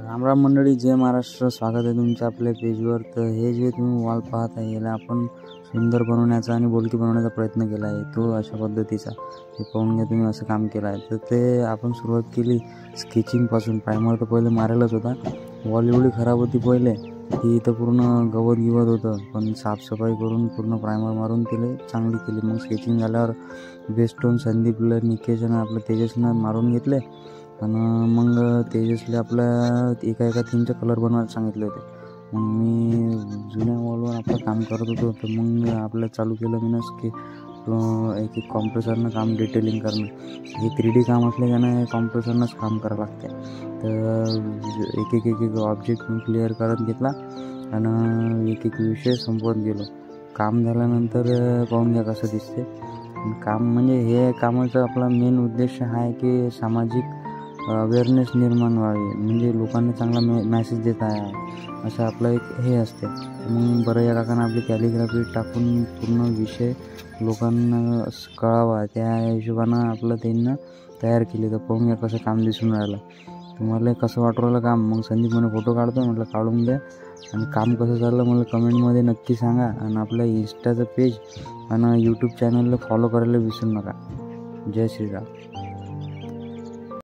रामराम मंडळी, जय महाराष्ट्र. स्वागत आहे तुमचं आपल्या पेजवर. तर हे जे तुम्ही वॉल पाहत आहे याला आपण सुंदर बनवण्याचा आणि बोलकी बनवण्याचा प्रयत्न केला आहे, तो अशा पद्धतीचा. हे पाहून घ्या तुम्ही, असं काम केलं आहे. तर ते आपण सुरुवात केली स्केचिंगपासून. प्रायमर तर पहिले मारेलच होता. वॉल एवढी खराब होती पहिले की इथं पूर्ण गवत होतं, पण साफसफाई करून पूर्ण प्रायमर मारून तिला चांगली केली. मग स्केचिंग झाल्यावर बेस्टोन संदीपला, निकेशनं, आपलं तेजसनं मारून घेतले. आणि मग तेजसले आपल्या एका थीमचे कलर बनवायला सांगितले होते. मग मी जुन्या वॉलवर आपलं काम करत होतो. तर मग आपलं चालू केलं मी की एक कॉम्प्रेसरनं काम डिटेलिंग करणं. हे 3D काम असल्याने कॉम्प्रेसरनंच काम करावं लागते. तर एक ऑब्जेक्ट मी क्लिअर करत घेतला आणि एक विषय संपवत गेलो. काम झाल्यानंतर पाहून घ्या कसं दिसते काम. म्हणजे हे कामाचा आपला मेन उद्देश हा आहे की सामाजिक अवेअरनेस निर्माण व्हावी, म्हणजे लोकांना चांगला मॅसेज देत आहे असं आपलं एक हे असते. मग बरं, या काकांना आपली कॅलिग्राफी टाकून पूर्ण विषय लोकांना कळावा, त्या हिशोबानं आपलं त्यांना तयार केली. तर पाहून घ्या कसं काम दिसून राहिलं. तुम्हाला कसं वाटू राहिलं काम? मग संदीप म्हणे फोटो काढतो. म्हटलं काढून द्या. आणि काम कसं झालं मला कमेंटमध्ये नक्की सांगा. आणि आपल्या इंस्टाचं पेज आणि यूट्यूब चॅनलला फॉलो करायला विसरू नका. जय श्रीराम.